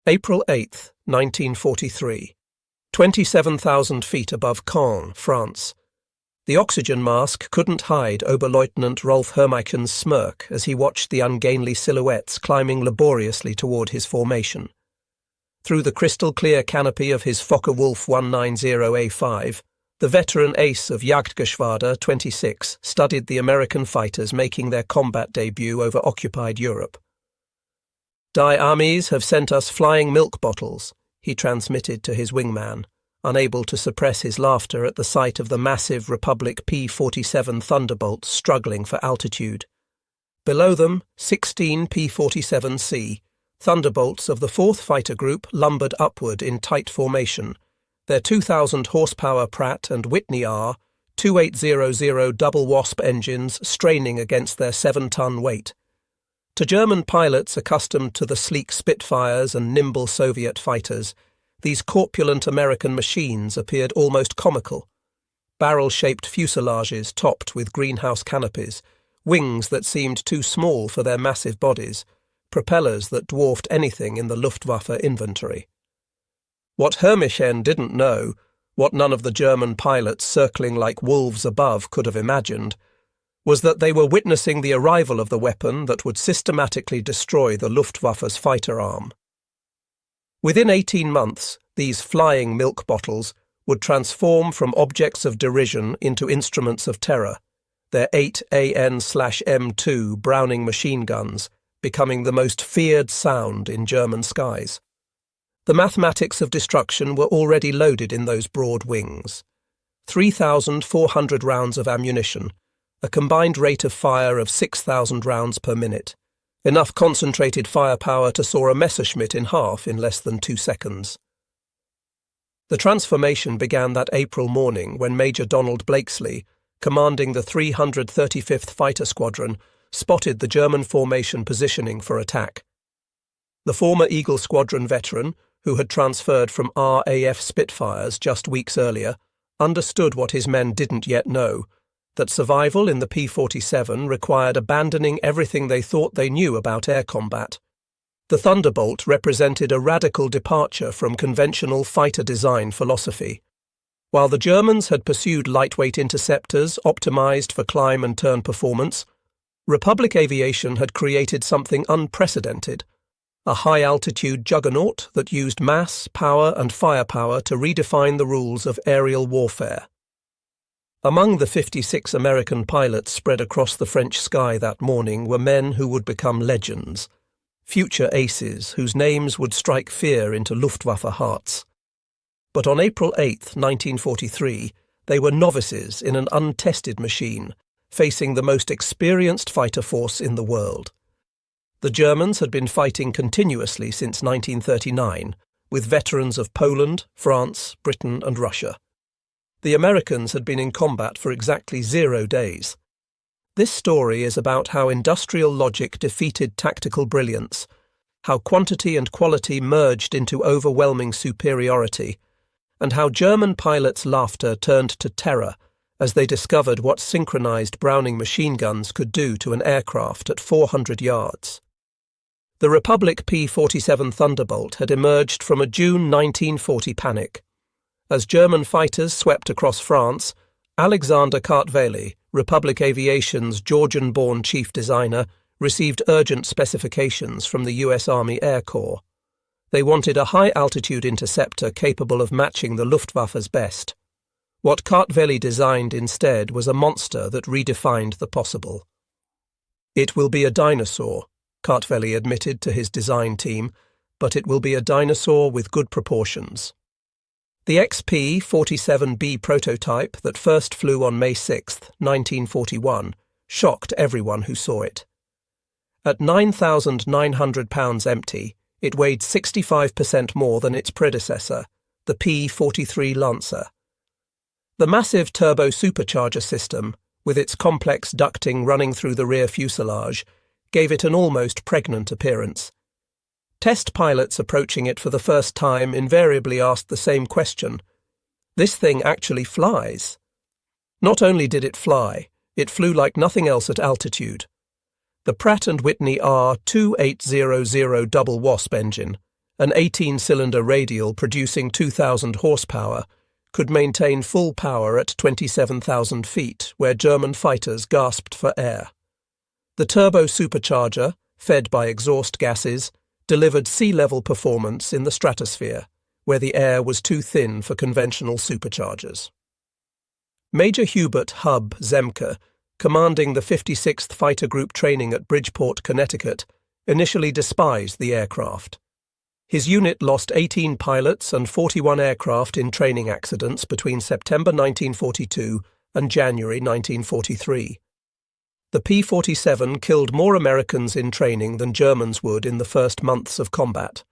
April 8, 1943. 27,000 feet above Caen, France. The oxygen mask couldn't hide Oberleutnant Rolf Hermiken's smirk as he watched the ungainly silhouettes climbing laboriously toward his formation. Through the crystal-clear canopy of his Focke-Wulf 190A5, the veteran ace of Jagdgeschwader 26 studied the American fighters making their combat debut over occupied Europe. "Die armies have sent us flying milk bottles," he transmitted to his wingman, unable to suppress his laughter at the sight of the massive Republic P-47 Thunderbolt struggling for altitude. Below them, 16 P-47C, Thunderbolts of the 4th Fighter Group lumbered upward in tight formation, their 2,000 horsepower Pratt and Whitney R 2800 double Wasp engines straining against their 7-ton weight. To German pilots accustomed to the sleek Spitfires and nimble Soviet fighters, these corpulent American machines appeared almost comical. Barrel-shaped fuselages topped with greenhouse canopies, wings that seemed too small for their massive bodies, propellers that dwarfed anything in the Luftwaffe inventory. What Hermichen didn't know, what none of the German pilots circling like wolves above could have imagined, was that they were witnessing the arrival of the weapon that would systematically destroy the Luftwaffe's fighter arm. Within 18 months, these flying milk bottles would transform from objects of derision into instruments of terror, their 8 AN/M2 Browning machine guns becoming the most feared sound in German skies. The mathematics of destruction were already loaded in those broad wings. 3,400 rounds of ammunition, a combined rate of fire of 6,000 rounds per minute, enough concentrated firepower to saw a Messerschmitt in half in less than 2 seconds. The transformation began that April morning when Major Donald Blakesley, commanding the 335th Fighter Squadron, spotted the German formation positioning for attack. The former Eagle Squadron veteran, who had transferred from RAF Spitfires just weeks earlier, understood what his men didn't yet know, that survival in the P-47 required abandoning everything they thought they knew about air combat. The Thunderbolt represented a radical departure from conventional fighter design philosophy. While the Germans had pursued lightweight interceptors optimized for climb and turn performance, Republic aviation had created something unprecedented, a high-altitude juggernaut that used mass, power and firepower to redefine the rules of aerial warfare. Among the 56 American pilots spread across the French sky that morning were men who would become legends, future aces whose names would strike fear into Luftwaffe hearts. But on April 8, 1943, they were novices in an untested machine, facing the most experienced fighter force in the world. The Germans had been fighting continuously since 1939, with veterans of Poland, France, Britain and Russia. The Americans had been in combat for exactly 0 days. This story is about how industrial logic defeated tactical brilliance, how quantity and quality merged into overwhelming superiority, and how German pilots' laughter turned to terror as they discovered what synchronized Browning machine guns could do to an aircraft at 400 yards. The Republic P-47 Thunderbolt had emerged from a June 1940 panic. As German fighters swept across France, Alexander Kartveli, Republic Aviation's Georgian-born chief designer, received urgent specifications from the US Army Air Corps. They wanted a high-altitude interceptor capable of matching the Luftwaffe's best. What Kartveli designed instead was a monster that redefined the possible. "It will be a dinosaur," Kartveli admitted to his design team, "but it will be a dinosaur with good proportions." The XP-47B prototype that first flew on May 6, 1941, shocked everyone who saw it. At 9,900 pounds empty, it weighed 65% more than its predecessor, the P-43 Lancer. The massive turbo-supercharger system, with its complex ducting running through the rear fuselage, gave it an almost pregnant appearance. Test pilots approaching it for the first time invariably asked the same question: "This thing actually flies?" Not only did it fly, it flew like nothing else at altitude. The Pratt & Whitney R 2800 double Wasp engine, an 18-cylinder radial producing 2,000 horsepower, could maintain full power at 27,000 feet, where German fighters gasped for air. The turbo-supercharger, fed by exhaust gases, delivered sea-level performance in the stratosphere, where the air was too thin for conventional superchargers. Major Hubert "Hub" Zemke, commanding the 56th Fighter Group training at Bridgeport, Connecticut, initially despised the aircraft. His unit lost 18 pilots and 41 aircraft in training accidents between September 1942 and January 1943. The P-47 killed more Americans in training than Germans would in the first months of combat.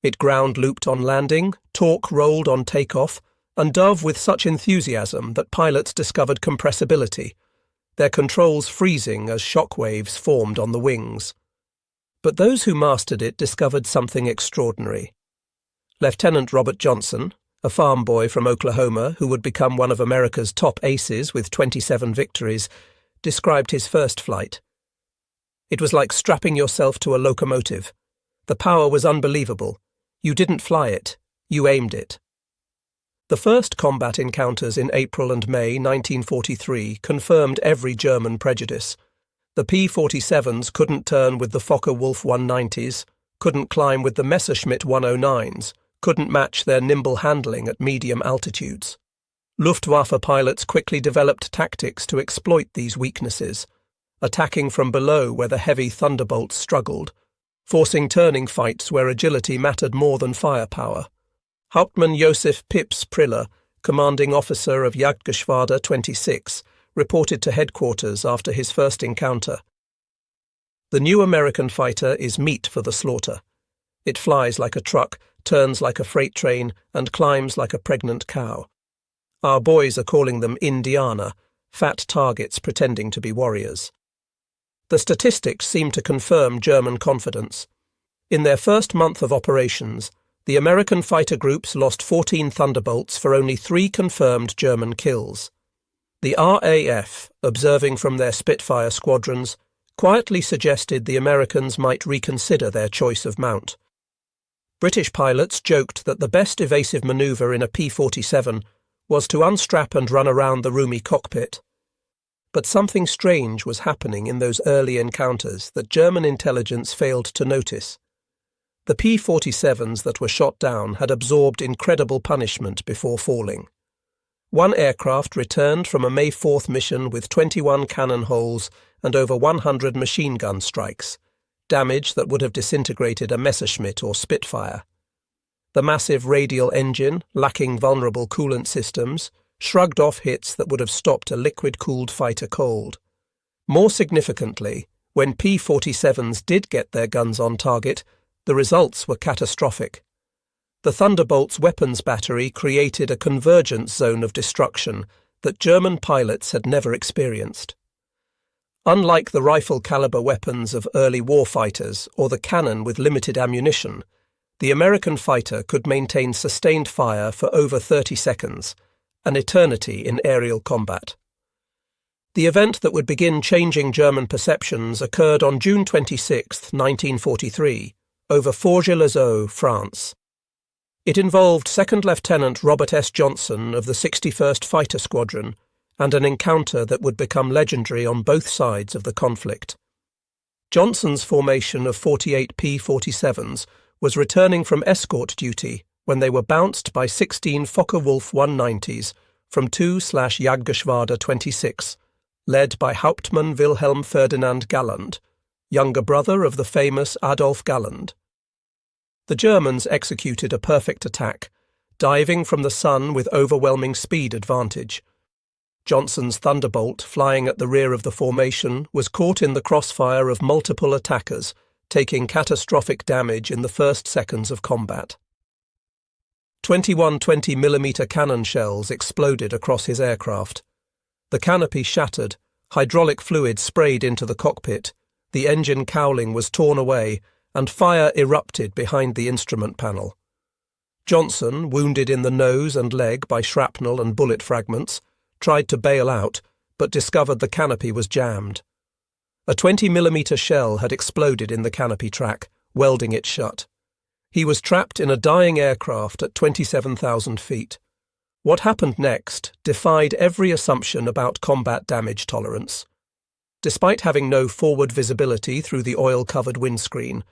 It ground-looped on landing, torque-rolled on takeoff, and dove with such enthusiasm that pilots discovered compressibility, their controls freezing as shock waves formed on the wings. But those who mastered it discovered something extraordinary. Lieutenant Robert Johnson, a farm boy from Oklahoma who would become one of America's top aces with 27 victories, described his first flight. It was like strapping yourself to a locomotive. The power was unbelievable. You didn't fly it, you aimed it. The first combat encounters in April and May 1943 confirmed every German prejudice. The P-47s couldn't turn with the Focke-Wulf 190s, couldn't climb with the Messerschmitt 109s, couldn't match their nimble handling at medium altitudes. Luftwaffe pilots quickly developed tactics to exploit these weaknesses, attacking from below where the heavy Thunderbolts struggled, forcing turning fights where agility mattered more than firepower. Hauptmann Josef Pips Priller, commanding officer of Jagdgeschwader 26, reported to headquarters after his first encounter. The new American fighter is meat for the slaughter. It flies like a truck, turns like a freight train, and climbs like a pregnant cow. Our boys are calling them Indianer, fat targets pretending to be warriors. The statistics seem to confirm German confidence. In their first month of operations, the American fighter groups lost 14 Thunderbolts for only 3 confirmed German kills. The RAF, observing from their Spitfire squadrons, quietly suggested the Americans might reconsider their choice of mount. British pilots joked that the best evasive manoeuvre in a P-47 was to unstrap and run around the roomy cockpit. But something strange was happening in those early encounters that German intelligence failed to notice. The P-47s that were shot down had absorbed incredible punishment before falling. One aircraft returned from a May 4th mission with 21 cannon holes and over 100 machine gun strikes, damage that would have disintegrated a Messerschmitt or Spitfire. The massive radial engine, lacking vulnerable coolant systems, shrugged off hits that would have stopped a liquid-cooled fighter cold. More significantly, when P-47s did get their guns on target, the results were catastrophic. The Thunderbolt's weapons battery created a convergence zone of destruction that German pilots had never experienced. Unlike the rifle-caliber weapons of early warfighters or the cannon with limited ammunition, the American fighter could maintain sustained fire for over 30 seconds, an eternity in aerial combat. The event that would begin changing German perceptions occurred on June 26, 1943, over Forges-les-Eaux, France. It involved Second Lieutenant Robert S. Johnson of the 61st Fighter Squadron and an encounter that would become legendary on both sides of the conflict. Johnson's formation of 48 P-47s was returning from escort duty when they were bounced by 16 Focke-Wulf 190s from 2/Jagdgeschwader 26, led by Hauptmann Wilhelm Ferdinand Galland, younger brother of the famous Adolf Galland. The Germans executed a perfect attack, diving from the sun with overwhelming speed advantage. Johnson's Thunderbolt, flying at the rear of the formation, was caught in the crossfire of multiple attackers, taking catastrophic damage in the first seconds of combat. 21 20mm cannon shells exploded across his aircraft. The canopy shattered, hydraulic fluid sprayed into the cockpit, the engine cowling was torn away, and fire erupted behind the instrument panel. Johnson, wounded in the nose and leg by shrapnel and bullet fragments, tried to bail out, but discovered the canopy was jammed. A 20mm shell had exploded in the canopy track, welding it shut. He was trapped in a dying aircraft at 27,000 feet. What happened next defied every assumption about combat damage tolerance. Despite having no forward visibility through the oil-covered windscreen,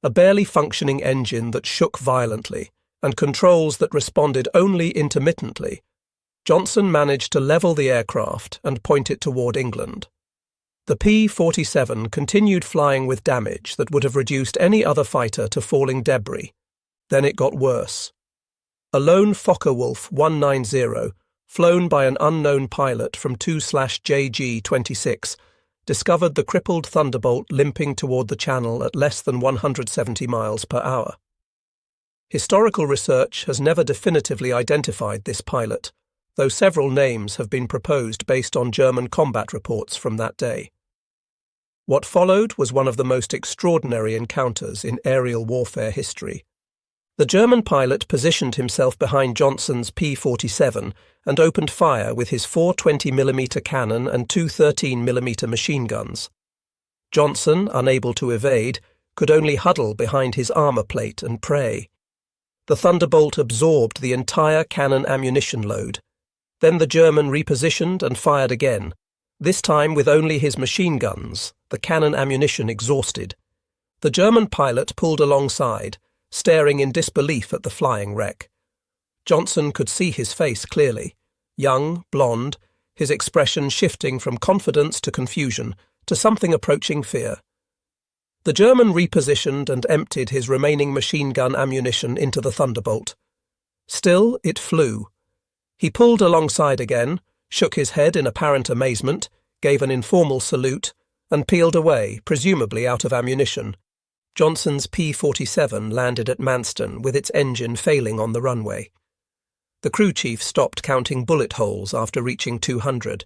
a barely functioning engine that shook violently, and controls that responded only intermittently, Johnson managed to level the aircraft and point it toward England. The P-47 continued flying with damage that would have reduced any other fighter to falling debris. Then it got worse. A lone Focke-Wulf 190, flown by an unknown pilot from 2/JG-26, discovered the crippled Thunderbolt limping toward the channel at less than 170 miles per hour. Historical research has never definitively identified this pilot, though several names have been proposed based on German combat reports from that day. What followed was one of the most extraordinary encounters in aerial warfare history. The German pilot positioned himself behind Johnson's P-47 and opened fire with his 4 20mm cannon and 2 13mm machine guns. Johnson, unable to evade, could only huddle behind his armor plate and pray. The Thunderbolt absorbed the entire cannon ammunition load. Then the German repositioned and fired again, this time with only his machine guns, the cannon ammunition exhausted. The German pilot pulled alongside, staring in disbelief at the flying wreck. Johnson could see his face clearly, young, blonde, his expression shifting from confidence to confusion to something approaching fear. The German repositioned and emptied his remaining machine gun ammunition into the Thunderbolt. Still, it flew. He pulled alongside again, shook his head in apparent amazement, gave an informal salute, and peeled away, presumably out of ammunition. Johnson's P-47 landed at Manston with its engine failing on the runway. The crew chief stopped counting bullet holes after reaching 200.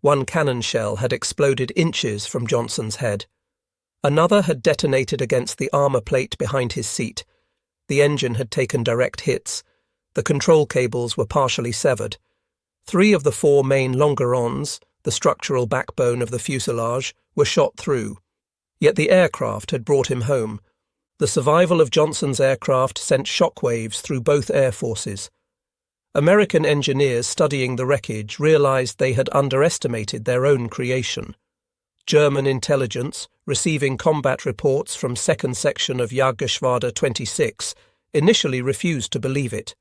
One cannon shell had exploded inches from Johnson's head. Another had detonated against the armor plate behind his seat. The engine had taken direct hits. The control cables were partially severed. 3 of the 4 main longerons, the structural backbone of the fuselage, were shot through. Yet the aircraft had brought him home. The survival of Johnson's aircraft sent shockwaves through both air forces. American engineers studying the wreckage realized they had underestimated their own creation. German intelligence, receiving combat reports from 2nd Section of Jagdgeschwader 26, initially refused to believe it.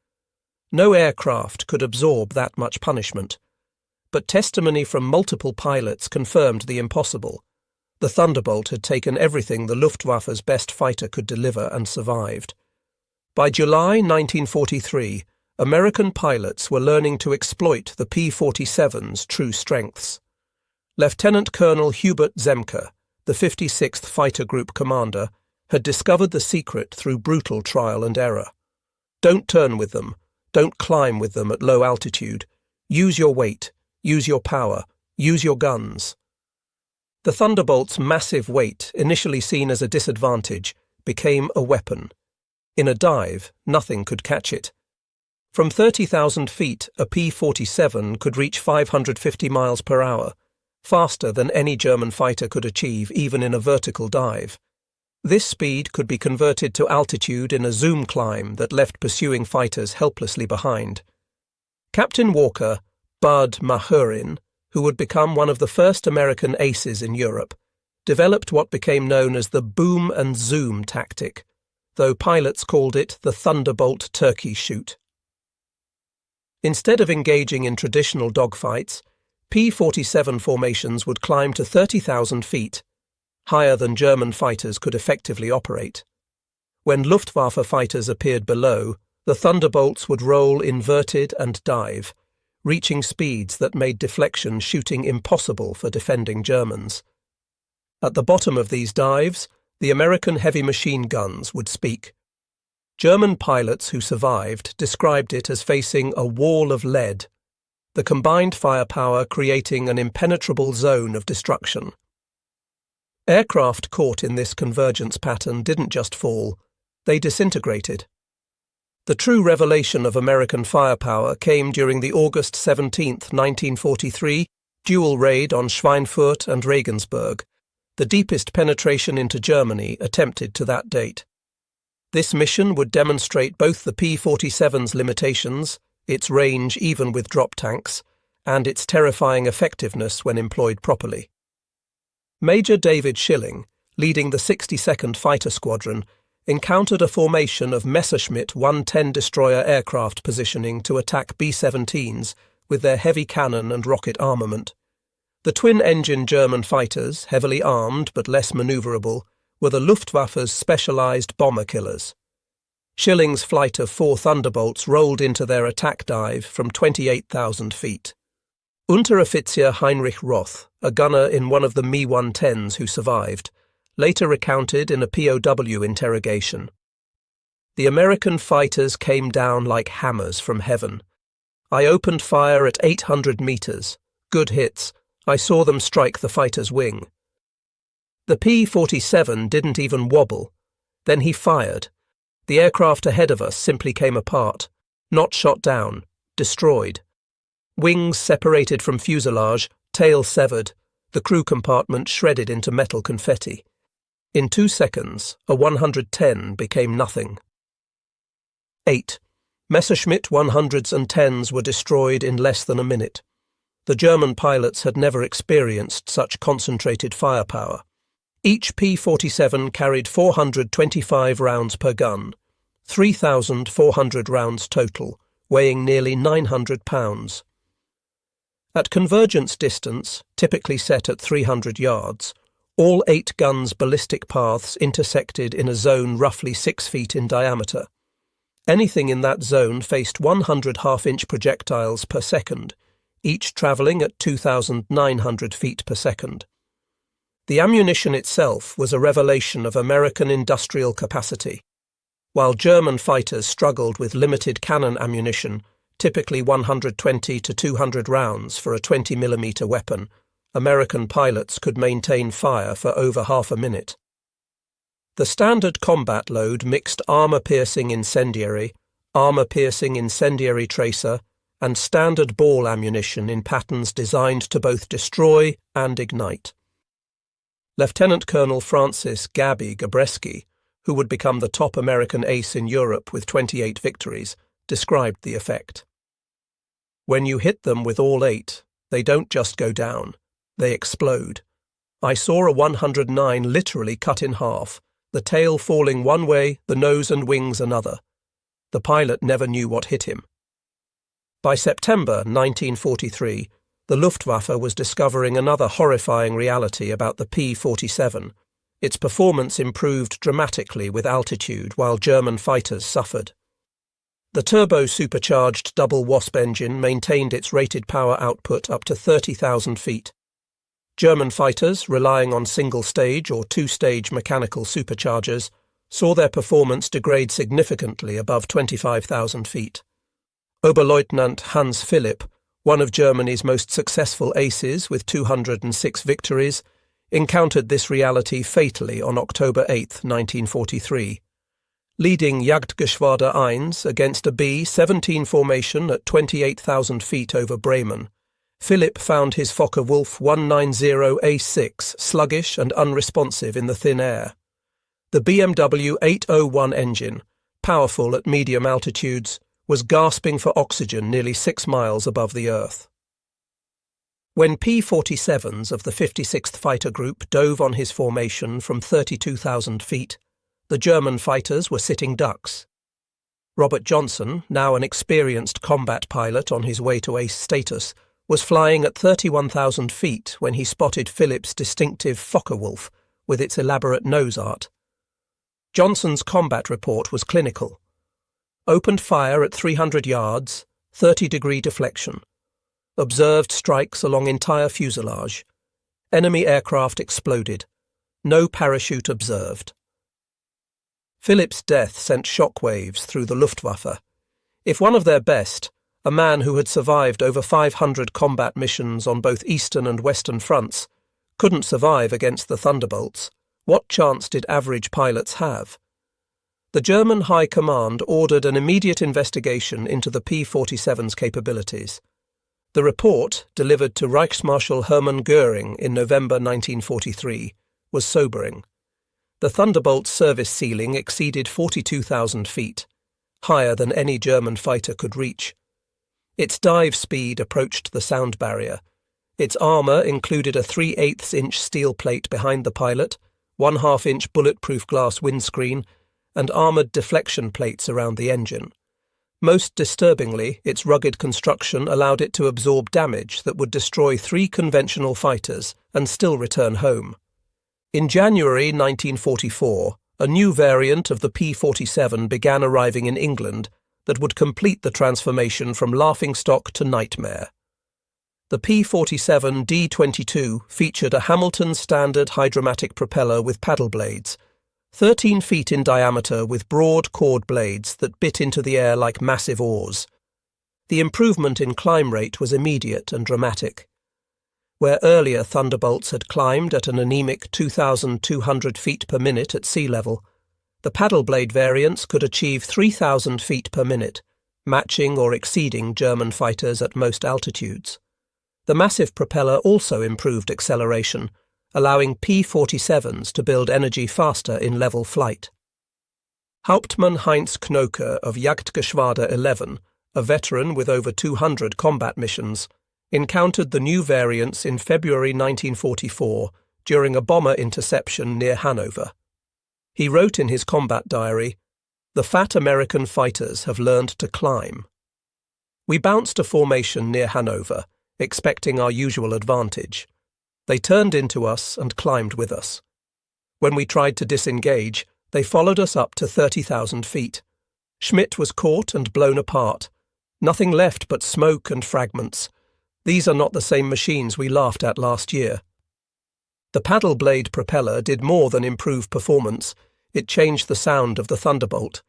No aircraft could absorb that much punishment. But testimony from multiple pilots confirmed the impossible. The Thunderbolt had taken everything the Luftwaffe's best fighter could deliver and survived. By July 1943, American pilots were learning to exploit the P-47's true strengths. Lieutenant Colonel Hubert Zemke, the 56th Fighter Group commander, had discovered the secret through brutal trial and error. Don't turn with them. Don't climb with them at low altitude. Use your weight. Use your power. Use your guns. The Thunderbolt's massive weight, initially seen as a disadvantage, became a weapon. In a dive, nothing could catch it. From 30,000 feet, a P-47 could reach 550 miles per hour, faster than any German fighter could achieve even in a vertical dive. This speed could be converted to altitude in a zoom climb that left pursuing fighters helplessly behind. Captain Walker, Bud Mahurin, who would become one of the first American aces in Europe, developed what became known as the boom and zoom tactic, though pilots called it the Thunderbolt turkey shoot. Instead of engaging in traditional dogfights, P-47 formations would climb to 30,000 feet, higher than German fighters could effectively operate. When Luftwaffe fighters appeared below, the Thunderbolts would roll inverted and dive, reaching speeds that made deflection shooting impossible for defending Germans. At the bottom of these dives, the American heavy machine guns would speak. German pilots who survived described it as facing a wall of lead, the combined firepower creating an impenetrable zone of destruction. Aircraft caught in this convergence pattern didn't just fall, they disintegrated. The true revelation of American firepower came during the August 17, 1943, dual raid on Schweinfurt and Regensburg, the deepest penetration into Germany attempted to that date. This mission would demonstrate both the P-47's limitations, its range even with drop tanks, and its terrifying effectiveness when employed properly. Major David Schilling, leading the 62nd Fighter Squadron, encountered a formation of Messerschmitt 110 destroyer aircraft positioning to attack B-17s with their heavy cannon and rocket armament. The twin-engine German fighters, heavily armed but less manoeuvrable, were the Luftwaffe's specialized bomber killers. Schilling's flight of 4 Thunderbolts rolled into their attack dive from 28,000 feet. Unteroffizier Heinrich Roth, a gunner in one of the Mi-110s who survived, later recounted in a POW interrogation. "The American fighters came down like hammers from heaven. I opened fire at 800 meters. Good hits. I saw them strike the fighter's wing. The P-47 didn't even wobble. Then he fired. The aircraft ahead of us simply came apart. Not shot down. Destroyed. Wings separated from fuselage, tail severed, the crew compartment shredded into metal confetti. In 2 seconds, a 110 became nothing." 8. Messerschmitt 100s and 10s were destroyed in less than a minute. The German pilots had never experienced such concentrated firepower. Each P-47 carried 425 rounds per gun, 3,400 rounds total, weighing nearly 900 pounds. At convergence distance, typically set at 300 yards, all 8 guns' ballistic paths intersected in a zone roughly 6 feet in diameter. Anything in that zone faced 100 half-inch projectiles per second, each travelling at 2,900 feet per second. The ammunition itself was a revelation of American industrial capacity. While German fighters struggled with limited cannon ammunition, typically 120 to 200 rounds for a 20mm weapon, American pilots could maintain fire for over half a minute. The standard combat load mixed armour-piercing incendiary tracer, and standard ball ammunition in patterns designed to both destroy and ignite. Lieutenant Colonel Francis "Gabby" Gabreski, who would become the top American ace in Europe with 28 victories, described the effect. "When you hit them with all 8, they don't just go down. They explode. I saw a 109 literally cut in half, the tail falling one way, the nose and wings another. The pilot never knew what hit him." By September 1943, the Luftwaffe was discovering another horrifying reality about the P-47. Its performance improved dramatically with altitude while German fighters suffered. The turbo-supercharged double Wasp engine maintained its rated power output up to 30,000 feet. German fighters, relying on single-stage or two-stage mechanical superchargers, saw their performance degrade significantly above 25,000 feet. Oberleutnant Hans Philipp, one of Germany's most successful aces with 206 victories, encountered this reality fatally on October 8, 1943. Leading Jagdgeschwader 1 against a B-17 formation at 28,000 feet over Bremen, Philipp found his Focke-Wulf 190A6 sluggish and unresponsive in the thin air. The BMW 801 engine, powerful at medium altitudes, was gasping for oxygen nearly 6 miles above the Earth. When P-47s of the 56th Fighter Group dove on his formation from 32,000 feet, the German fighters were sitting ducks. Robert Johnson, now an experienced combat pilot on his way to ace status, was flying at 31,000 feet when he spotted Philipp's distinctive Focke-Wulf with its elaborate nose art. Johnson's combat report was clinical. Opened fire at 300 yards, 30-degree deflection. Observed strikes along entire fuselage. Enemy aircraft exploded. No parachute observed. Philipp's death sent shockwaves through the Luftwaffe. If one of their best, a man who had survived over 500 combat missions on both eastern and western fronts, couldn't survive against the Thunderbolts, what chance did average pilots have? The German High Command ordered an immediate investigation into the P-47's capabilities. The report, delivered to Reichsmarschall Hermann Göring in November 1943, was sobering. The Thunderbolt's service ceiling exceeded 42,000 feet, higher than any German fighter could reach. Its dive speed approached the sound barrier. Its armour included a 3/8-inch steel plate behind the pilot, 1/2-inch bulletproof glass windscreen, and armoured deflection plates around the engine. Most disturbingly, its rugged construction allowed it to absorb damage that would destroy 3 conventional fighters and still return home. In January 1944, a new variant of the P-47 began arriving in England that would complete the transformation from laughingstock to nightmare. The P-47 D-22 featured a Hamilton standard hydromatic propeller with paddle blades, 13 feet in diameter with broad chord blades that bit into the air like massive oars. The improvement in climb rate was immediate and dramatic. Where earlier Thunderbolts had climbed at an anemic 2,200 feet per minute at sea level, the paddle blade variants could achieve 3,000 feet per minute, matching or exceeding German fighters at most altitudes. The massive propeller also improved acceleration, allowing P-47s to build energy faster in level flight. Hauptmann Heinz Knoke of Jagdgeschwader 11, a veteran with over 200 combat missions, encountered the new variants in February 1944 during a bomber interception near Hanover. He wrote in his combat diary, "The fat American fighters have learned to climb." We bounced a formation near Hanover, expecting our usual advantage. They turned into us and climbed with us. When we tried to disengage, they followed us up to 30,000 feet. Schmidt was caught and blown apart. Nothing left but smoke and fragments. These are not the same machines we laughed at last year. The paddle blade propeller did more than improve performance. It changed the sound of the Thunderbolt.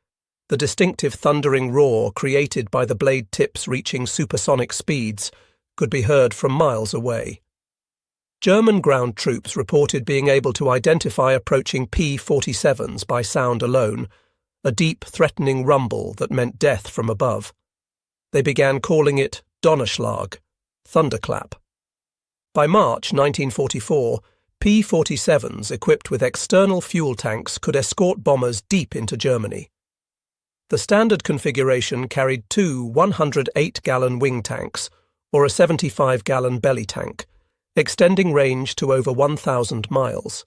The distinctive thundering roar created by the blade tips reaching supersonic speeds could be heard from miles away. German ground troops reported being able to identify approaching P-47s by sound alone, a deep, threatening rumble that meant death from above. They began calling it Donnerschlag, thunderclap. By March 1944, P-47s equipped with external fuel tanks could escort bombers deep into Germany. The standard configuration carried 2 108-gallon wing tanks, or a 75-gallon belly tank, extending range to over 1,000 miles.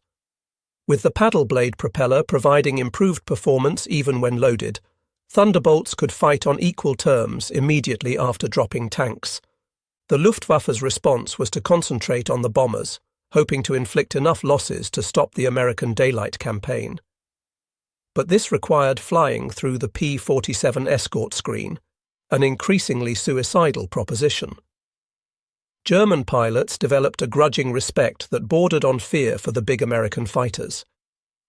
With the paddle blade propeller providing improved performance even when loaded, Thunderbolts could fight on equal terms immediately after dropping tanks. The Luftwaffe's response was to concentrate on the bombers, hoping to inflict enough losses to stop the American daylight campaign. But this required flying through the P-47 escort screen, an increasingly suicidal proposition. German pilots developed a grudging respect that bordered on fear for the big American fighters.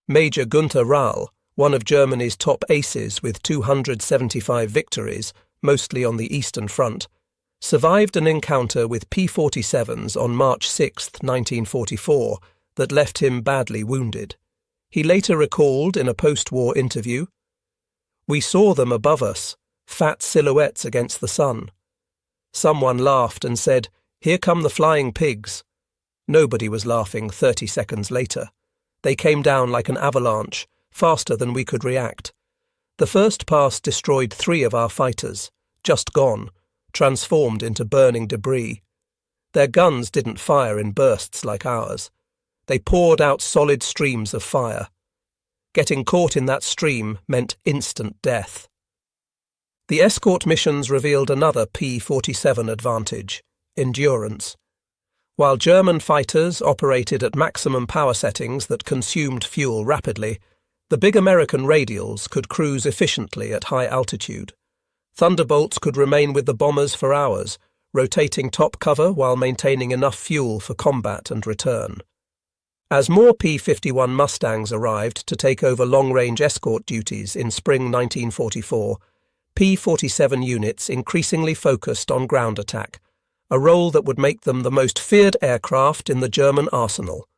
Major Günther Rahl, one of Germany's top aces with 275 victories, mostly on the Eastern Front, survived an encounter with P-47s on March 6, 1944, that left him badly wounded. He later recalled in a post-war interview, "We saw them above us, fat silhouettes against the sun. Someone laughed and said, 'Here come the flying pigs.' Nobody was laughing 30 seconds later. They came down like an avalanche, faster than we could react. The first pass destroyed 3 of our fighters, just gone, transformed into burning debris. Their guns didn't fire in bursts like ours. They poured out solid streams of fire. Getting caught in that stream meant instant death." The escort missions revealed another P-47 advantage: endurance. While German fighters operated at maximum power settings that consumed fuel rapidly, the big American radials could cruise efficiently at high altitude. Thunderbolts could remain with the bombers for hours, rotating top cover while maintaining enough fuel for combat and return. As more P-51 Mustangs arrived to take over long-range escort duties in spring 1944, P-47 units increasingly focused on ground attack, a role that would make them the most feared aircraft in the German arsenal.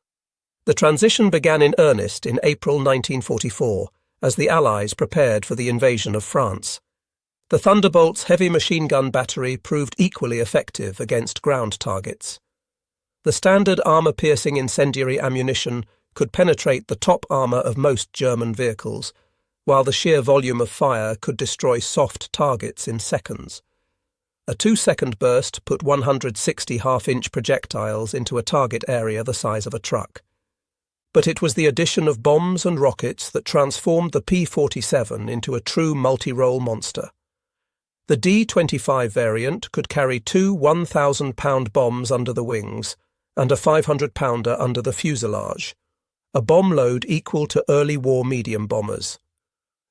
The transition began in earnest in April 1944, as the Allies prepared for the invasion of France. The Thunderbolt's heavy machine gun battery proved equally effective against ground targets. The standard armour-piercing incendiary ammunition could penetrate the top armour of most German vehicles, while the sheer volume of fire could destroy soft targets in seconds. A 2-second burst put 160 half-inch projectiles into a target area the size of a truck. But it was the addition of bombs and rockets that transformed the P-47 into a true multi-role monster. The D-25 variant could carry 2 1,000-pound bombs under the wings and a 500-pounder under the fuselage, a bomb load equal to early war medium bombers.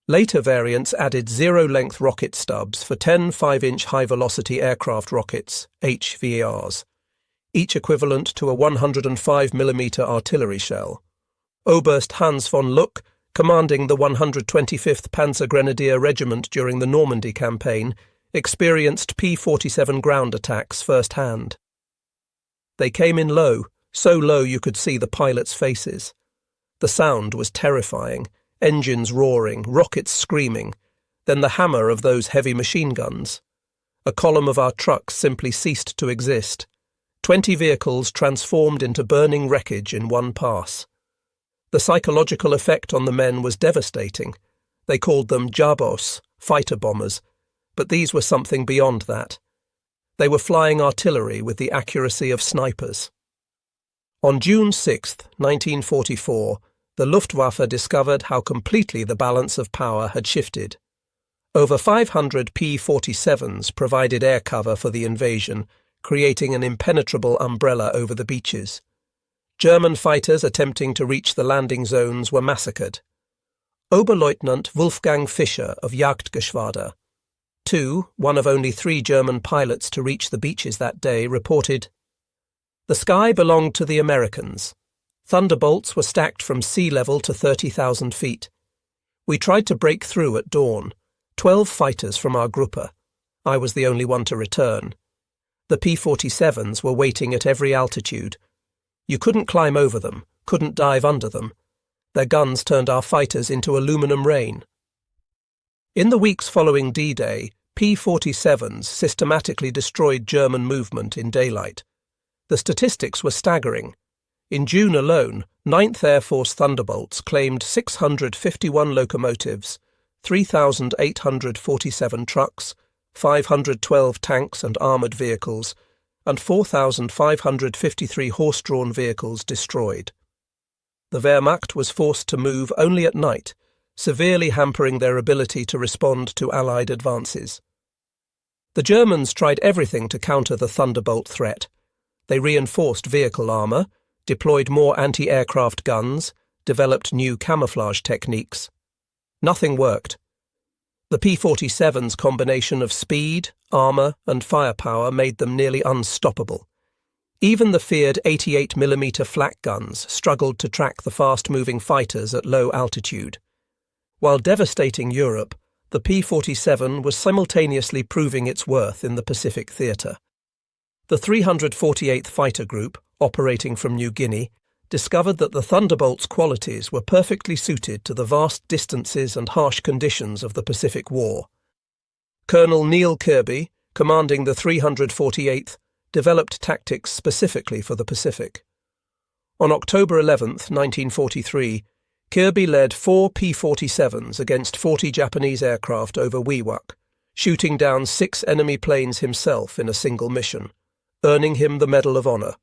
Later variants added zero-length rocket stubs for 10 5-inch high-velocity aircraft rockets, HVARs, each equivalent to a 105mm artillery shell. Oberst Hans von Luck, commanding the 125th Panzer Grenadier Regiment during the Normandy campaign, experienced P-47 ground attacks firsthand. They came in low, so low you could see the pilots' faces. The sound was terrifying, engines roaring, rockets screaming, then the hammer of those heavy machine guns. A column of our trucks simply ceased to exist. 20 vehicles transformed into burning wreckage in one pass. The psychological effect on the men was devastating. They called them Jabos, fighter bombers, but these were something beyond that. They were flying artillery with the accuracy of snipers. On June 6, 1944, the Luftwaffe discovered how completely the balance of power had shifted. Over 500 P-47s provided air cover for the invasion, creating an impenetrable umbrella over the beaches. German fighters attempting to reach the landing zones were massacred. Oberleutnant Wolfgang Fischer of Jagdgeschwader, one of only 3 German pilots to reach the beaches that day, reported, "The sky belonged to the Americans. Thunderbolts were stacked from sea level to 30,000 feet. We tried to break through at dawn. 12 fighters from our Gruppe. I was the only one to return. The P-47s were waiting at every altitude. You couldn't climb over them, couldn't dive under them. Their guns turned our fighters into aluminum rain." In the weeks following D-Day, P-47s systematically destroyed German movement in daylight. The statistics were staggering. In June alone, 9th Air Force Thunderbolts claimed 651 locomotives, 3,847 trucks, 512 tanks and armoured vehicles, and 4,553 horse-drawn vehicles destroyed. The Wehrmacht was forced to move only at night, severely hampering their ability to respond to Allied advances. The Germans tried everything to counter the Thunderbolt threat. They reinforced vehicle armour, deployed more anti-aircraft guns, developed new camouflage techniques. Nothing worked. The P-47's combination of speed, armour and firepower made them nearly unstoppable. Even the feared 88mm flak guns struggled to track the fast-moving fighters at low altitude. While devastating Europe, the P-47 was simultaneously proving its worth in the Pacific theatre. The 348th Fighter Group, operating from New Guinea, discovered that the Thunderbolt's qualities were perfectly suited to the vast distances and harsh conditions of the Pacific War. Colonel Neil Kirby, commanding the 348th, developed tactics specifically for the Pacific. On October 11, 1943, Kirby led 4 P-47s against 40 Japanese aircraft over Wewak, shooting down 6 enemy planes himself in a single mission, earning him the Medal of Honor.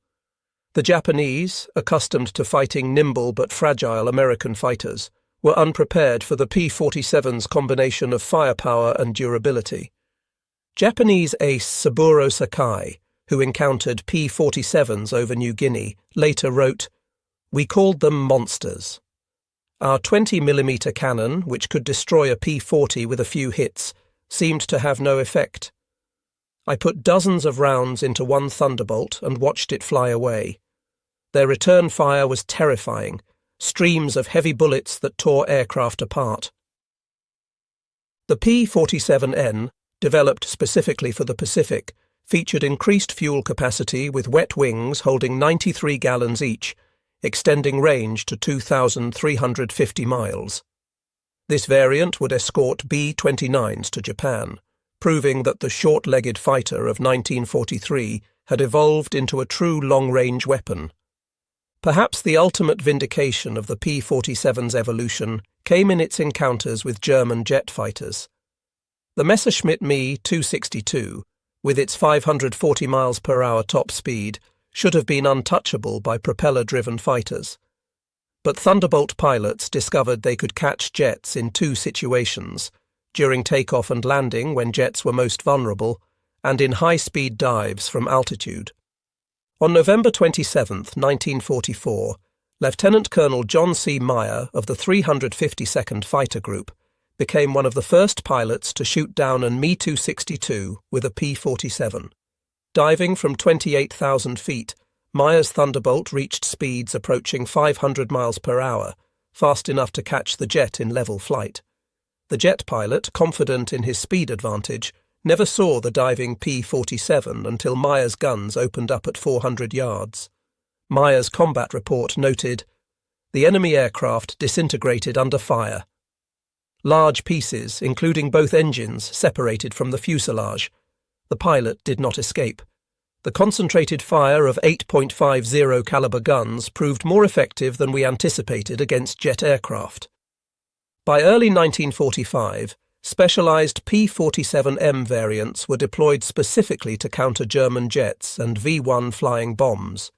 The Japanese, accustomed to fighting nimble but fragile American fighters, were unprepared for the P-47's combination of firepower and durability. Japanese ace Saburo Sakai, who encountered P-47s over New Guinea, later wrote, "We called them monsters. Our 20mm cannon, which could destroy a P-40 with a few hits, seemed to have no effect. I put dozens of rounds into one Thunderbolt and watched it fly away. Their return fire was terrifying, streams of heavy bullets that tore aircraft apart." The P-47N, developed specifically for the Pacific, featured increased fuel capacity with wet wings holding 93 gallons each, extending range to 2,350 miles. This variant would escort B-29s to Japan, proving that the short-legged fighter of 1943 had evolved into a true long-range weapon. Perhaps the ultimate vindication of the P-47's evolution came in its encounters with German jet fighters. The Messerschmitt Me 262, with its 540 miles per hour top speed, should have been untouchable by propeller-driven fighters. But Thunderbolt pilots discovered they could catch jets in two situations: during takeoff and landing when jets were most vulnerable, and in high-speed dives from altitude. On November 27, 1944, Lieutenant Colonel John C. Meyer of the 352nd Fighter Group became one of the first pilots to shoot down an Me 262 with a P-47. Diving from 28,000 feet, Meyer's Thunderbolt reached speeds approaching 500 miles per hour, fast enough to catch the jet in level flight. The jet pilot, confident in his speed advantage, never saw the diving P-47 until Meyer's guns opened up at 400 yards. Meyer's combat report noted, "The enemy aircraft disintegrated under fire. Large pieces, including both engines, separated from the fuselage. The pilot did not escape. The concentrated fire of 8.50 caliber guns proved more effective than we anticipated against jet aircraft." By early 1945, specialized P-47M variants were deployed specifically to counter German jets and V-1 flying bombs.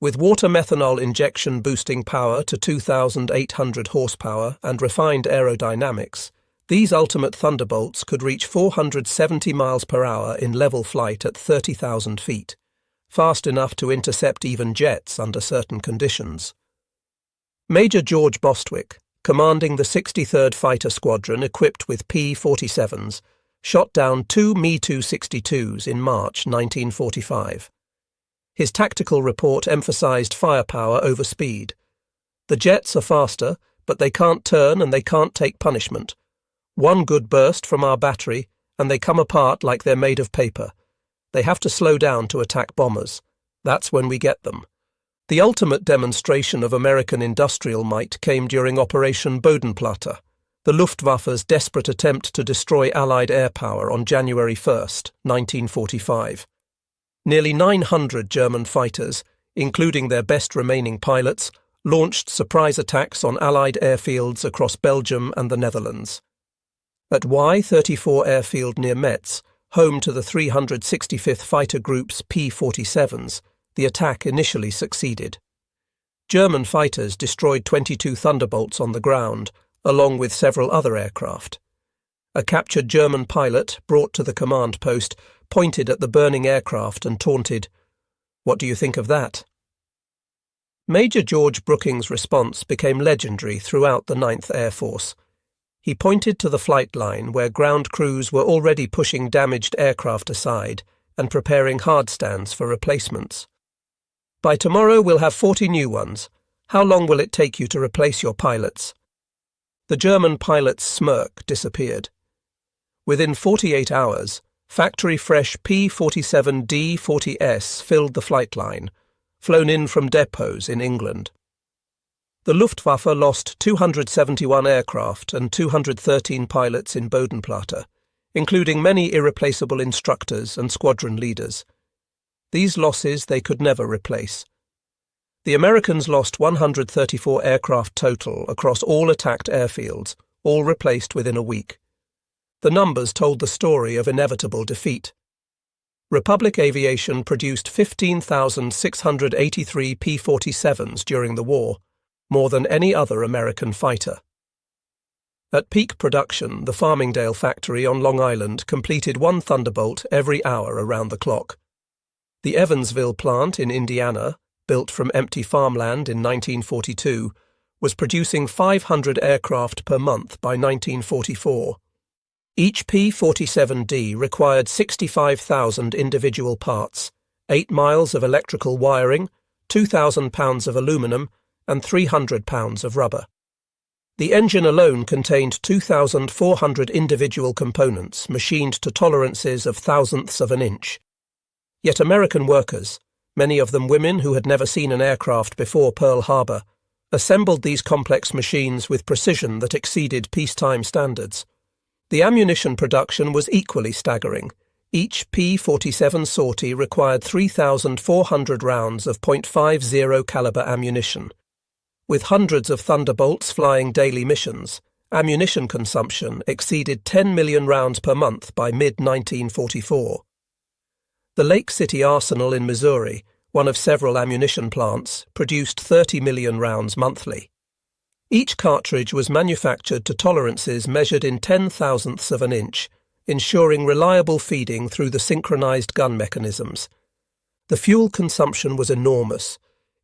With water methanol injection boosting power to 2,800 horsepower and refined aerodynamics, these ultimate Thunderbolts could reach 470 miles per hour in level flight at 30,000 feet, fast enough to intercept even jets under certain conditions. Major George Bostwick, commanding the 63rd Fighter Squadron equipped with P-47s, shot down two Me 262s in March 1945. His tactical report emphasized firepower over speed. "The jets are faster, but they can't turn and they can't take punishment. One good burst from our battery, and they come apart like they're made of paper. They have to slow down to attack bombers. That's when we get them." The ultimate demonstration of American industrial might came during Operation Bodenplatte, the Luftwaffe's desperate attempt to destroy Allied air power on January 1, 1945. Nearly 900 German fighters, including their best remaining pilots, launched surprise attacks on Allied airfields across Belgium and the Netherlands. At Y-34 airfield near Metz, home to the 365th Fighter Group's P-47s, the attack initially succeeded. German fighters destroyed 22 Thunderbolts on the ground, along with several other aircraft. A captured German pilot, brought to the command post, pointed at the burning aircraft and taunted, "What do you think of that?" Major George Brooking's response became legendary throughout the 9th Air Force. He pointed to the flight line where ground crews were already pushing damaged aircraft aside and preparing hard stands for replacements. "By tomorrow we'll have 40 new ones. How long will it take you to replace your pilots?" The German pilot's smirk disappeared. Within 48 hours, factory-fresh P-47D-40S filled the flight line, flown in from depots in England. The Luftwaffe lost 271 aircraft and 213 pilots in Bodenplatte, including many irreplaceable instructors and squadron leaders. These losses they could never replace. The Americans lost 134 aircraft total across all attacked airfields, all replaced within a week. The numbers told the story of inevitable defeat. Republic Aviation produced 15,683 P-47s during the war, more than any other American fighter. At peak production, the Farmingdale factory on Long Island completed one Thunderbolt every hour around the clock. The Evansville plant in Indiana, built from empty farmland in 1942, was producing 500 aircraft per month by 1944. Each P-47D required 65,000 individual parts, 8 miles of electrical wiring, 2,000 pounds of aluminum, and 300 pounds of rubber. The engine alone contained 2,400 individual components machined to tolerances of thousandths of an inch. Yet American workers, many of them women who had never seen an aircraft before Pearl Harbor, assembled these complex machines with precision that exceeded peacetime standards. The ammunition production was equally staggering. Each P-47 sortie required 3,400 rounds of .50 caliber ammunition. With hundreds of Thunderbolts flying daily missions, ammunition consumption exceeded 10 million rounds per month by mid-1944. The Lake City Arsenal in Missouri, one of several ammunition plants, produced 30 million rounds monthly. Each cartridge was manufactured to tolerances measured in 10,000ths of an inch, ensuring reliable feeding through the synchronized gun mechanisms. The fuel consumption was enormous.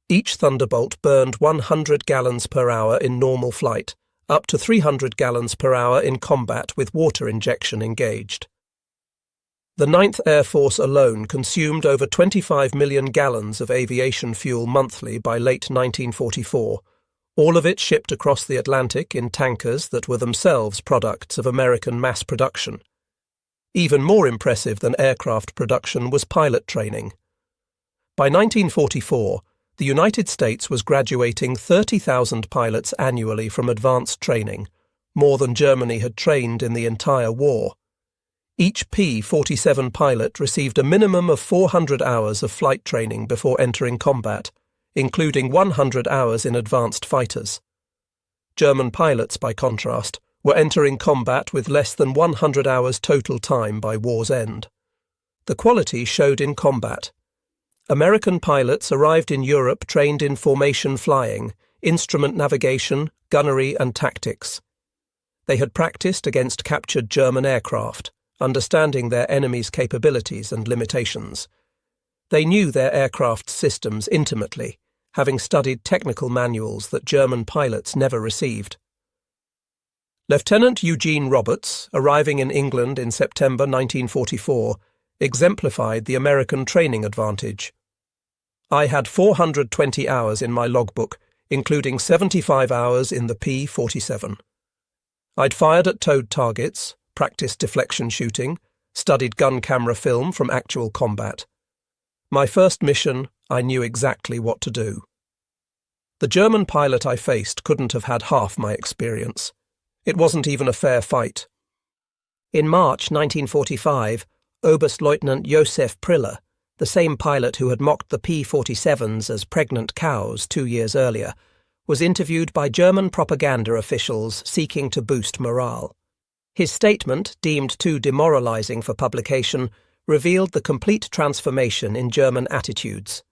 Each Thunderbolt burned 100 gallons per hour in normal flight, up to 300 gallons per hour in combat with water injection engaged. The 9th Air Force alone consumed over 25 million gallons of aviation fuel monthly by late 1944, all of it shipped across the Atlantic in tankers that were themselves products of American mass production. Even more impressive than aircraft production was pilot training. By 1944, the United States was graduating 30,000 pilots annually from advanced training, more than Germany had trained in the entire war. Each P-47 pilot received a minimum of 400 hours of flight training before entering combat, including 100 hours in advanced fighters. German pilots, by contrast, were entering combat with less than 100 hours total time by war's end. The quality showed in combat. American pilots arrived in Europe trained in formation flying, instrument navigation, gunnery and tactics. They had practiced against captured German aircraft, understanding their enemy's capabilities and limitations. They knew their aircraft systems intimately, having studied technical manuals that German pilots never received. Lieutenant Eugene Roberts, arriving in England in September 1944, exemplified the American training advantage. I had 420 hours in my logbook, including 75 hours in the P-47. I'd fired at towed targets, practiced deflection shooting, studied gun camera film from actual combat. My first mission, I knew exactly what to do. The German pilot I faced couldn't have had half my experience. It wasn't even a fair fight. In March 1945, Oberstleutnant Josef Priller, the same pilot who had mocked the P-47s as pregnant cows 2 years earlier, was interviewed by German propaganda officials seeking to boost morale. His statement, deemed too demoralizing for publication, revealed the complete transformation in German attitudes.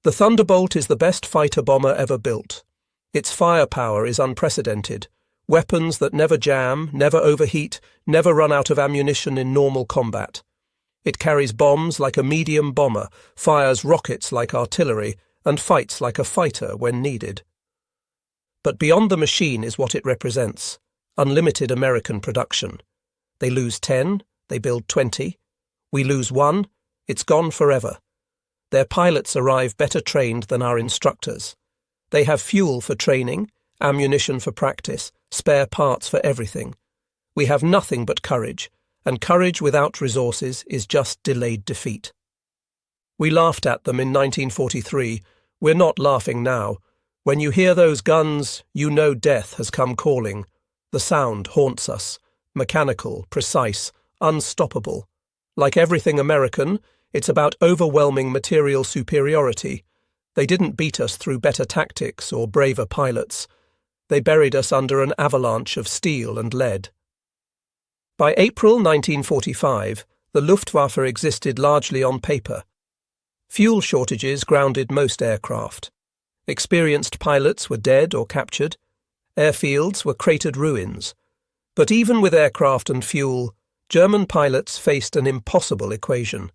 The Thunderbolt is the best fighter bomber ever built. Its firepower is unprecedented. Weapons that never jam, never overheat, never run out of ammunition in normal combat. It carries bombs like a medium bomber, fires rockets like artillery, and fights like a fighter when needed. But beyond the machine is what it represents: unlimited American production. They lose 10, they build 20. We lose 1, it's gone forever. Their pilots arrive better trained than our instructors. They have fuel for training, ammunition for practice, spare parts for everything. We have nothing but courage, and courage without resources is just delayed defeat. We laughed at them in 1943. We're not laughing now. When you hear those guns, you know death has come calling. The sound haunts us. Mechanical, precise, unstoppable. Like everything American, it's about overwhelming material superiority. They didn't beat us through better tactics or braver pilots. They buried us under an avalanche of steel and lead. By April 1945, the Luftwaffe existed largely on paper. Fuel shortages grounded most aircraft. Experienced pilots were dead or captured. Airfields were cratered ruins. But even with aircraft and fuel, German pilots faced an impossible equation.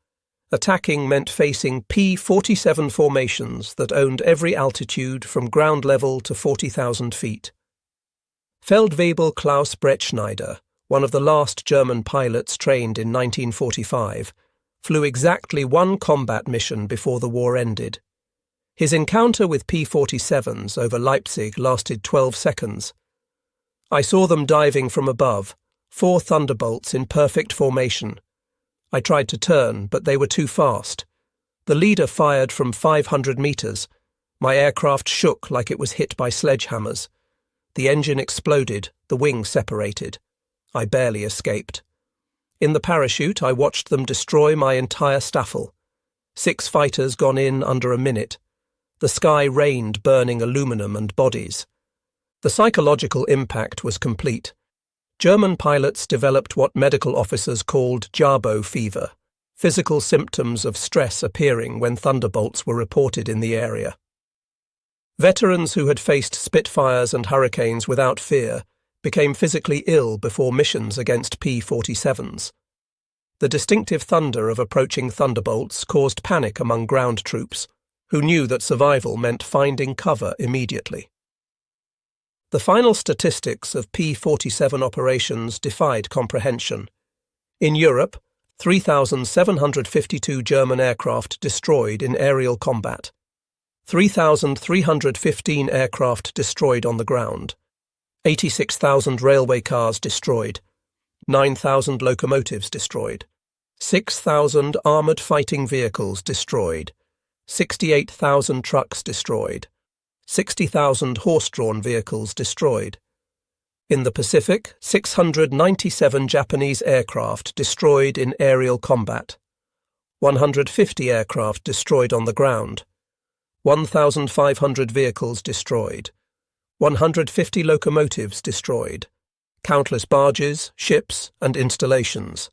Attacking meant facing P-47 formations that owned every altitude from ground level to 40,000 feet. Feldwebel Klaus Brettschneider, one of the last German pilots trained in 1945, flew exactly one combat mission before the war ended. His encounter with P-47s over Leipzig lasted 12 seconds. I saw them diving from above, 4 Thunderbolts in perfect formation. I tried to turn, but they were too fast. The leader fired from 500 meters. My aircraft shook like it was hit by sledgehammers. The engine exploded, the wing separated. I barely escaped. In the parachute, I watched them destroy my entire staffel. 6 fighters gone in under a minute. The sky rained burning aluminum and bodies. The psychological impact was complete. German pilots developed what medical officers called Jabo fever, physical symptoms of stress appearing when Thunderbolts were reported in the area. Veterans who had faced Spitfires and Hurricanes without fear became physically ill before missions against P-47s. The distinctive thunder of approaching Thunderbolts caused panic among ground troops, who knew that survival meant finding cover immediately. The final statistics of P-47 operations defied comprehension. In Europe, 3,752 German aircraft destroyed in aerial combat, 3,315 aircraft destroyed on the ground, 86,000 railway cars destroyed, 9,000 locomotives destroyed, 6,000 armoured fighting vehicles destroyed, 68,000 trucks destroyed, 60,000 horse-drawn vehicles destroyed. In the Pacific, 697 Japanese aircraft destroyed in aerial combat, 150 aircraft destroyed on the ground, 1,500 vehicles destroyed, 150 locomotives destroyed, countless barges, ships, and installations.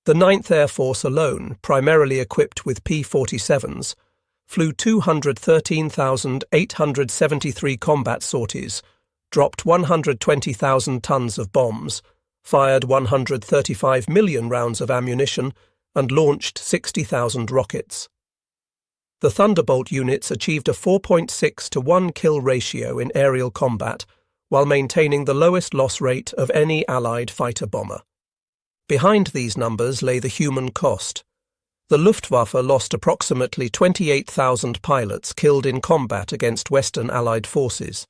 The 9th Air Force alone, primarily equipped with P-47s, flew 213,873 combat sorties, dropped 120,000 tons of bombs, fired 135 million rounds of ammunition, and launched 60,000 rockets. The Thunderbolt units achieved a 4.6 to 1 kill ratio in aerial combat, while maintaining the lowest loss rate of any Allied fighter-bomber. Behind these numbers lay the human cost. The Luftwaffe lost approximately 28,000 pilots killed in combat against Western Allied forces.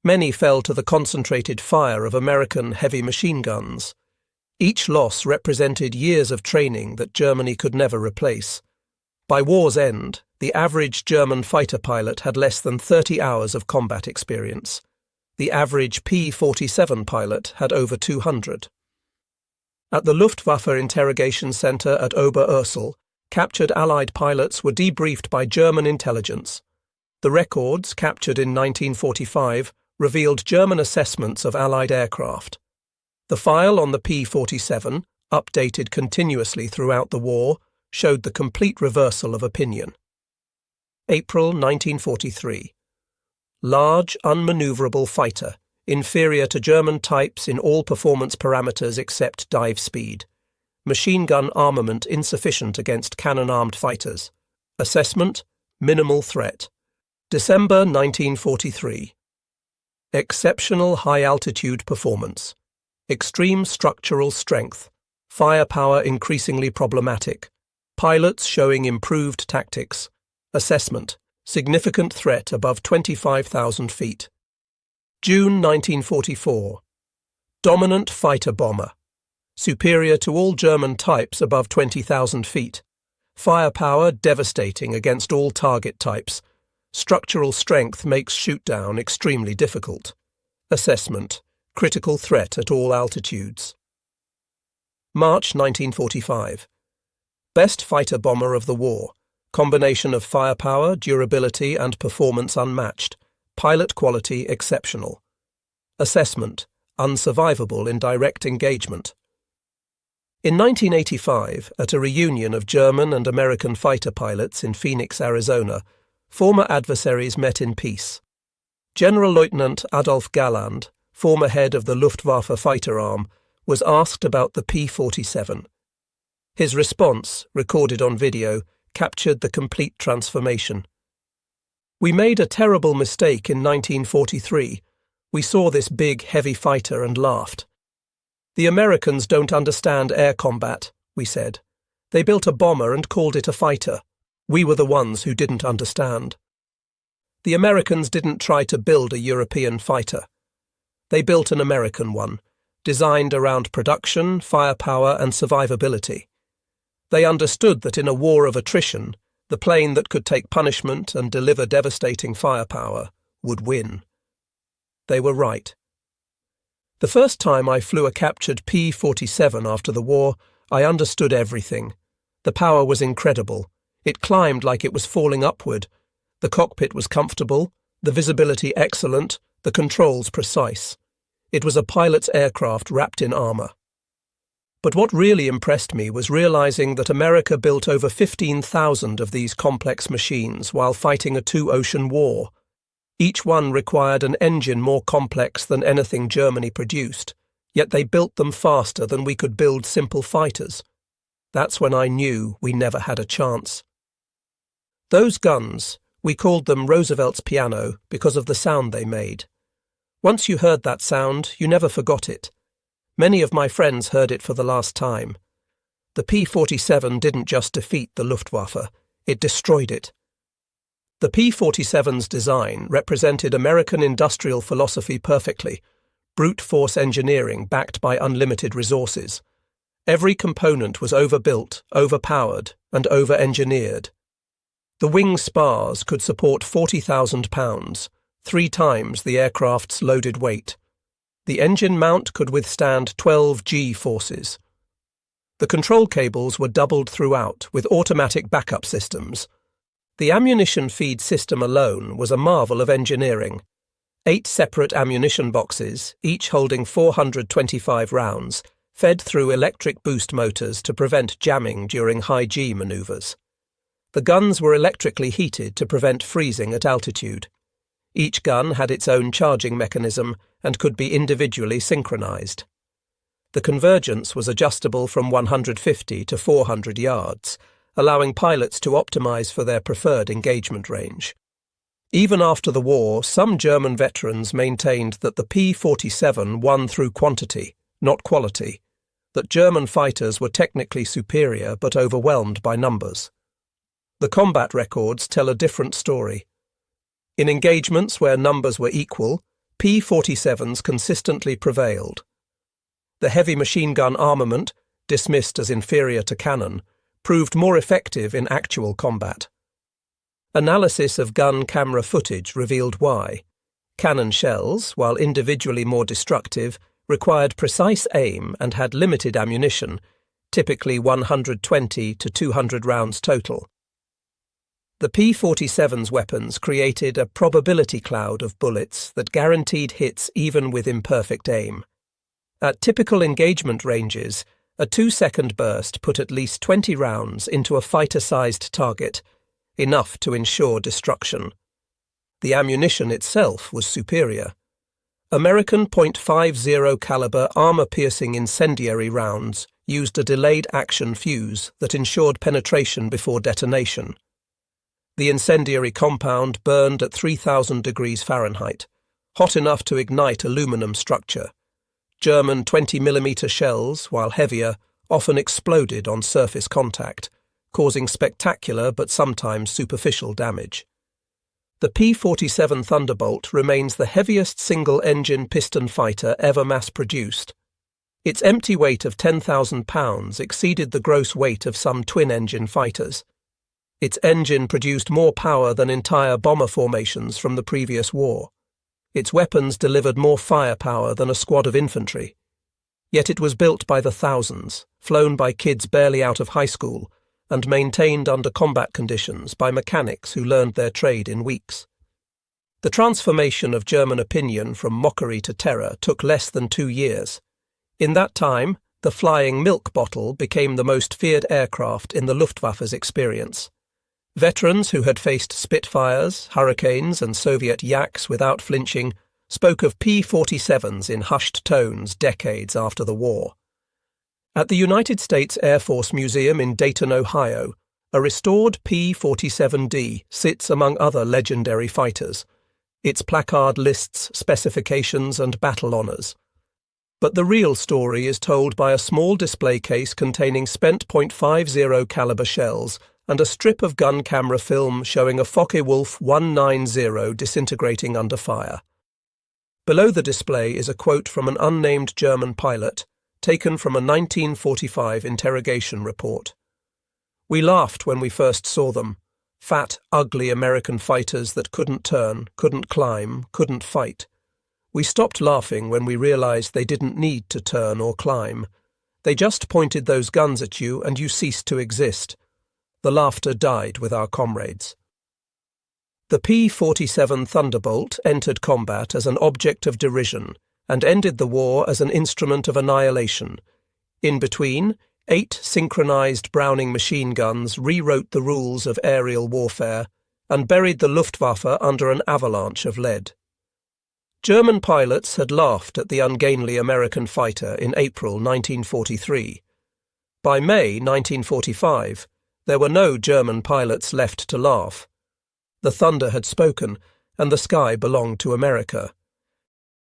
Many fell to the concentrated fire of American heavy machine guns. Each loss represented years of training that Germany could never replace. By war's end, the average German fighter pilot had less than 30 hours of combat experience. The average P-47 pilot had over 200. At the Luftwaffe interrogation center at Oberursel, captured Allied pilots were debriefed by German intelligence. The records, captured in 1945, revealed German assessments of Allied aircraft. The file on the P-47, updated continuously throughout the war, showed the complete reversal of opinion. April 1943. Large, unmaneuverable fighter, inferior to German types in all performance parameters except dive speed. Machine gun armament insufficient against cannon-armed fighters. Assessment: minimal threat. December 1943. Exceptional high-altitude performance. Extreme structural strength. Firepower increasingly problematic. Pilots showing improved tactics. Assessment: significant threat above 25,000 feet. June 1944. Dominant fighter-bomber. Superior to all German types above 20,000 feet. Firepower devastating against all target types. Structural strength makes shoot-down extremely difficult. Assessment: critical threat at all altitudes. March 1945. Best fighter-bomber of the war. Combination of firepower, durability, and performance unmatched. Pilot quality exceptional. Assessment: unsurvivable in direct engagement. In 1985, at a reunion of German and American fighter pilots in Phoenix, Arizona, former adversaries met in peace. General Lieutenant Adolf Galland, former head of the Luftwaffe fighter arm, was asked about the P-47. His response, recorded on video, captured the complete transformation. "We made a terrible mistake in 1943. We saw this big, heavy fighter and laughed. The Americans don't understand air combat," we said. "They built a bomber and called it a fighter. We were the ones who didn't understand. The Americans didn't try to build a European fighter. They built an American one, designed around production, firepower, and survivability. They understood that in a war of attrition, the plane that could take punishment and deliver devastating firepower would win. They were right." The first time I flew a captured P-47 after the war, I understood everything. The power was incredible. It climbed like it was falling upward. The cockpit was comfortable, the visibility excellent, the controls precise. It was a pilot's aircraft wrapped in armour. But what really impressed me was realising that America built over 15,000 of these complex machines while fighting a two-ocean war. Each one required an engine more complex than anything Germany produced, yet they built them faster than we could build simple fighters. That's when I knew we never had a chance. Those guns, we called them Roosevelt's piano because of the sound they made. Once you heard that sound, you never forgot it. Many of my friends heard it for the last time. The P-47 didn't just defeat the Luftwaffe, it destroyed it. The P-47's design represented American industrial philosophy perfectly, brute force engineering backed by unlimited resources. Every component was overbuilt, overpowered, and over-engineered. The wing spars could support 40,000 pounds, 3 times the aircraft's loaded weight. The engine mount could withstand 12 G-forces. The control cables were doubled throughout with automatic backup systems. The ammunition feed system alone was a marvel of engineering. 8 separate ammunition boxes, each holding 425 rounds, fed through electric boost motors to prevent jamming during high G manoeuvres. The guns were electrically heated to prevent freezing at altitude. Each gun had its own charging mechanism and could be individually synchronized. The convergence was adjustable from 150 to 400 yards, allowing pilots to optimize for their preferred engagement range. Even after the war, some German veterans maintained that the P-47 won through quantity, not quality, that German fighters were technically superior but overwhelmed by numbers. The combat records tell a different story. In engagements where numbers were equal, P-47s consistently prevailed. The heavy machine gun armament, dismissed as inferior to cannon, proved more effective in actual combat. Analysis of gun camera footage revealed why. Cannon shells, while individually more destructive, required precise aim and had limited ammunition, typically 120 to 200 rounds total. The P-47's weapons created a probability cloud of bullets that guaranteed hits even with imperfect aim. At typical engagement ranges, a 2-second burst put at least 20 rounds into a fighter-sized target, enough to ensure destruction. The ammunition itself was superior. American .50 caliber armor-piercing incendiary rounds used a delayed action fuse that ensured penetration before detonation. The incendiary compound burned at 3,000 degrees Fahrenheit, hot enough to ignite aluminum structure. German 20mm shells, while heavier, often exploded on surface contact, causing spectacular but sometimes superficial damage. The P-47 Thunderbolt remains the heaviest single-engine piston fighter ever mass-produced. Its empty weight of 10,000 pounds exceeded the gross weight of some twin-engine fighters. Its engine produced more power than entire bomber formations from the previous war. Its weapons delivered more firepower than a squad of infantry. Yet it was built by the thousands, flown by kids barely out of high school, and maintained under combat conditions by mechanics who learned their trade in weeks. The transformation of German opinion from mockery to terror took less than 2 years. In that time, the flying milk bottle became the most feared aircraft in the Luftwaffe's experience. Veterans who had faced Spitfires, Hurricanes and Soviet Yaks without flinching spoke of P-47s in hushed tones decades after the war. At the United States Air Force Museum in Dayton, Ohio, a restored P-47D sits among other legendary fighters. Its placard lists specifications and battle honours. But the real story is told by a small display case containing spent .50 caliber shells and a strip of gun camera film showing a Focke-Wulf 190 disintegrating under fire. Below the display is a quote from an unnamed German pilot, taken from a 1945 interrogation report. "We laughed when we first saw them. Fat, ugly American fighters that couldn't turn, couldn't climb, couldn't fight. We stopped laughing when we realized they didn't need to turn or climb. They just pointed those guns at you and you ceased to exist. The laughter died with our comrades. The P-47 Thunderbolt entered combat as an object of derision and ended the war as an instrument of annihilation. In between, 8 synchronized Browning machine guns rewrote the rules of aerial warfare and buried the Luftwaffe under an avalanche of lead. German pilots had laughed at the ungainly American fighter in April 1943. By May 1945, there were no German pilots left to laugh. The thunder had spoken, and the sky belonged to America.